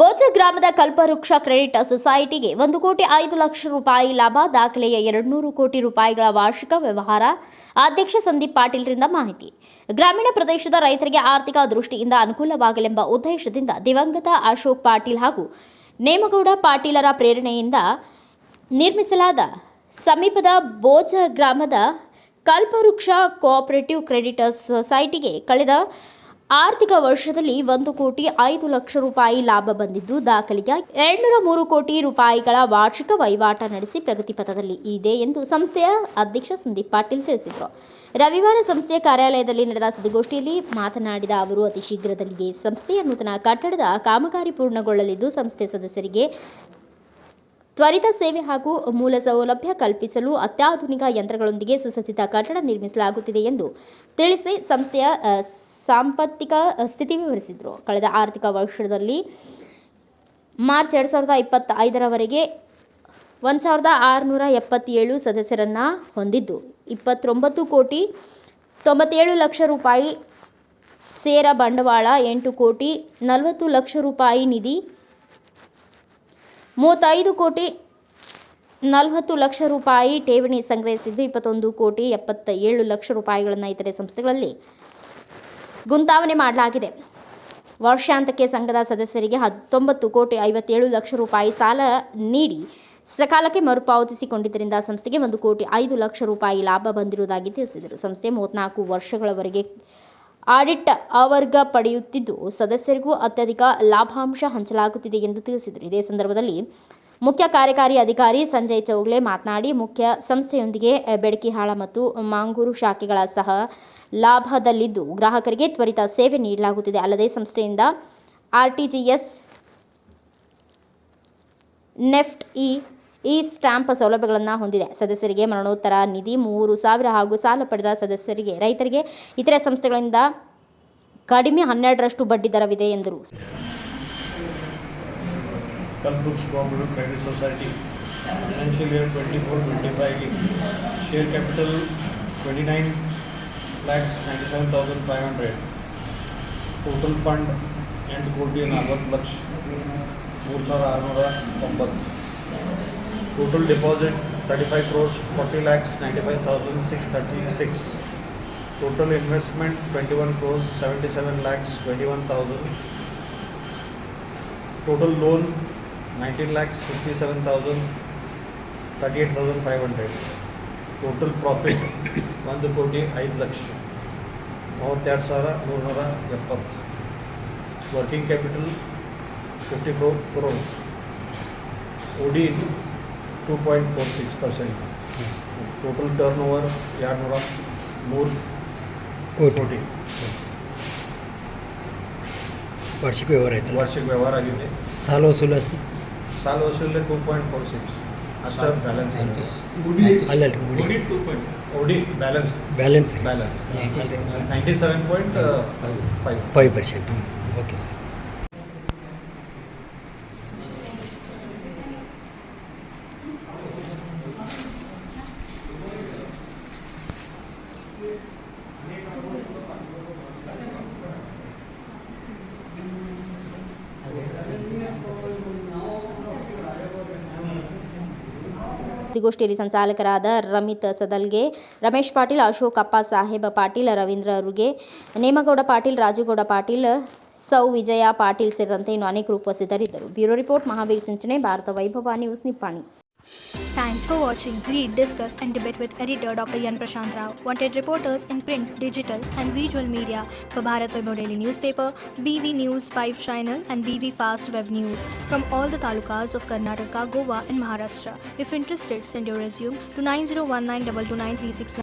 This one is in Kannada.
ಬೋಚ ಗ್ರಾಮದ ಕಲ್ಪವೃಕ್ಷ ಕ್ರೆಡಿಟ್ ಸೊಸೈಟಿಗೆ 1,05,00,000 ರೂಪಾಯಿ ಲಾಭ. ದಾಖಲೆಯ 200 ಕೋಟಿ ರೂಪಾಯಿಗಳ ವಾರ್ಷಿಕ ವ್ಯವಹಾರ. ಅಧ್ಯಕ್ಷ ಸಂದೀಪ್ ಪಾಟೀಲ್ರಿಂದ ಮಾಹಿತಿ. ಗ್ರಾಮೀಣ ಪ್ರದೇಶದ ರೈತರಿಗೆ ಆರ್ಥಿಕ ದೃಷ್ಟಿಯಿಂದ ಅನುಕೂಲವಾಗಲೆಂಬ ಉದ್ದೇಶದಿಂದ ದಿವಂಗತ ಅಶೋಕ್ ಪಾಟೀಲ್ ಹಾಗೂ ನೇಮಗೌಡ ಪಾಟೀಲರ ಪ್ರೇರಣೆಯಿಂದ ನಿರ್ಮಿಸಲಾದ ಸಮೀಪದ ಬೋಚ ಗ್ರಾಮದ ಕಲ್ಪವೃಕ್ಷ ಕೋಆಪರೇಟಿವ್ ಕ್ರೆಡಿಟ್ ಸೊಸೈಟಿಗೆ ಕಳೆದ ಆರ್ಥಿಕ ವರ್ಷದಲ್ಲಿ 1,05,00,000 ರೂಪಾಯಿ ಲಾಭ ಬಂದಿದ್ದು, ದಾಖಲೆಯ 203 ಕೋಟಿ ರೂಪಾಯಿಗಳ ವಾರ್ಷಿಕ ವಹಿವಾಟ ನಡೆಸಿ ಪ್ರಗತಿ ಪಥದಲ್ಲಿ ಇದೆ ಎಂದು ಸಂಸ್ಥೆಯ ಅಧ್ಯಕ್ಷ ಸಂದೀಪ್ ಪಾಟೀಲ್ ತಿಳಿಸಿದರು. ರವಿವಾರ ಸಂಸ್ಥೆಯ ಕಾರ್ಯಾಲಯದಲ್ಲಿ ನಡೆದ ಸುದ್ದಿಗೋಷ್ಠಿಯಲ್ಲಿ ಮಾತನಾಡಿದ ಅವರು, ಅತಿ ಶೀಘ್ರದಲ್ಲಿಯೇ ಸಂಸ್ಥೆಯ ನೂತನ ಕಟ್ಟಡದ ಕಾಮಗಾರಿ ಪೂರ್ಣಗೊಳ್ಳಲಿದ್ದು, ಸಂಸ್ಥೆಯ ಸದಸ್ಯರಿಗೆ ತ್ವರಿತ ಸೇವೆ ಹಾಗೂ ಮೂಲ ಸೌಲಭ್ಯ ಕಲ್ಪಿಸಲು ಅತ್ಯಾಧುನಿಕ ಯಂತ್ರಗಳೊಂದಿಗೆ ಸುಸಜ್ಜಿತ ಕಟ್ಟಡ ನಿರ್ಮಿಸಲಾಗುತ್ತಿದೆ ಎಂದು ತಿಳಿಸಿ ಸಂಸ್ಥೆಯ ಸಾಂಪತ್ತಿಕ ಸ್ಥಿತಿ ವಿವರಿಸಿದರು. ಕಳೆದ ಆರ್ಥಿಕ ವರ್ಷದಲ್ಲಿ ಮಾರ್ಚ್ 2025ರವರೆಗೆ 1,677 ಸದಸ್ಯರನ್ನು ಹೊಂದಿದ್ದು, 29,97,00,000 ರೂಪಾಯಿ ಸೇರ ಬಂಡವಾಳ, 8,40,00,000 ರೂಪಾಯಿ ನಿಧಿ, 35,40,00,000 ರೂಪಾಯಿ ಠೇವಣಿ ಸಂಗ್ರಹಿಸಿದ್ದು, 21,77,00,000 ರೂಪಾಯಿಗಳನ್ನು ಇತರೆ ಸಂಸ್ಥೆಗಳಲ್ಲಿ ಗುಂತಾವಣೆ ಮಾಡಲಾಗಿದೆ. ವರ್ಷಾಂತ್ಯಕ್ಕೆ ಸಂಘದ ಸದಸ್ಯರಿಗೆ 19,57,00,000 ರೂಪಾಯಿ ಸಾಲ ನೀಡಿ ಸಕಾಲಕ್ಕೆ ಮರುಪಾವತಿಸಿಕೊಂಡಿದ್ದರಿಂದ ಸಂಸ್ಥೆಗೆ 1,05,00,000 ರೂಪಾಯಿ ಲಾಭ ಬಂದಿರುವುದಾಗಿ ತಿಳಿಸಿದರು. ಸಂಸ್ಥೆ 34 ವರ್ಷಗಳವರೆಗೆ ಆಡಿಟ್ ಅವರ್ಗ ಪಡೆಯುತ್ತಿದ್ದು, ಸದಸ್ಯರಿಗೂ ಅತ್ಯಧಿಕ ಲಾಭಾಂಶ ಹಂಚಲಾಗುತ್ತಿದೆ ಎಂದು ತಿಳಿಸಿದರು. ಇದೇ ಸಂದರ್ಭದಲ್ಲಿ ಮುಖ್ಯ ಕಾರ್ಯಕಾರಿ ಅಧಿಕಾರಿ ಸಂಜಯ್ ಚೌಗ್ಲೆ ಮಾತನಾಡಿ, ಮುಖ್ಯ ಸಂಸ್ಥೆಯೊಂದಿಗೆ ಬೆಡಕಿಹಾಳ ಮತ್ತು ಮಾಂಗೂರು ಶಾಖೆಗಳ ಸಹ ಲಾಭದಲ್ಲಿದ್ದು, ಗ್ರಾಹಕರಿಗೆ ತ್ವರಿತ ಸೇವೆ ನೀಡಲಾಗುತ್ತಿದೆ. ಅಲ್ಲದೆ ಸಂಸ್ಥೆಯಿಂದ ಆರ್ಟಿಜಿಎಸ್, ನೆಫ್ಟ್, ಇ ಸ್ಟ್ಯಾಂಪ್ ಸೌಲಭ್ಯಗಳನ್ನು ಹೊಂದಿದೆ. ಸದಸ್ಯರಿಗೆ ಮರಣೋತ್ತರ ನಿಧಿ 3,000 ಹಾಗೂ ಸಾಲ ಪಡೆದ ಸದಸ್ಯರಿಗೆ, ರೈತರಿಗೆ ಇತರೆ ಸಂಸ್ಥೆಗಳಿಂದ ಕಡಿಮೆ 12% ಬಡ್ಡಿ ದರವಿದೆ ಎಂದರು. ಕಲ್ಪವೃಕ್ಷ cooperative credit society financial year 24-25 share capital 29,97,500, total fund 8,40,00,000, 3,690. Total deposit 35 crores 40,95,636. Total investment 21 crores 77,21,000. Total loan 19,57,000 38,500. Total profit 1,05,00,000 32,170. Working capital 54 crores. OD 2.46%. Total turnover 203 ಕೋಟಿ. ವಾರ್ಷಿಕ ವ್ಯವಹಾರ ಆಯಿತು. ವಾರ್ಷಿಕ ವ್ಯವಹಾರ ಆಗಿದೆ. ಸಾಲ ವಸೂಲು 2.46 ಅಷ್ಟೇ ಬ್ಯಾಲೆನ್ಸ್ ಇದೆ. OD balance 97.5%. Okay sir. ಸುದ್ದಿಗೋಷ್ಠಿಯಲ್ಲಿ ಸಂಚಾಲಕರಾದ ರಮಿತ್ ಸದಲ್ಗೆ, ರಮೇಶ್ ಪಾಟೀಲ್, ಅಶೋಕ್ ಅಪ್ಪ ಸಾಹೇಬ ಪಾಟೀಲ್, ರವೀಂದ್ರ ರುಗೆ, ನೇಮಗೌಡ ಪಾಟೀಲ್, ರಾಜುಗೌಡ ಪಾಟೀಲ್, ಸೌ ವಿಜಯ ಪಾಟೀಲ್ ಸೇರಿದಂತೆ ಇನ್ನು ಅನೇಕರು ಉಪಸ್ಥಿತರಿದ್ದರು. ಬ್ಯೂರೋ ರಿಪೋರ್ಟ್, ಮಹಾವೀರ್ ಚಿಂಚನೆ, ಭಾರತ ವೈಭವ news, Nippani. Thanks for watching. Read, discuss and debate with editor Dr. Yan Prashant Rao. Wanted reporters in print, digital and visual media for Bharat Vaibhav Daily Newspaper, BV News 5 Channel and BV Fast Web News from all the talukas of Karnataka, Goa and Maharashtra. If interested, send your resume to 9019229369.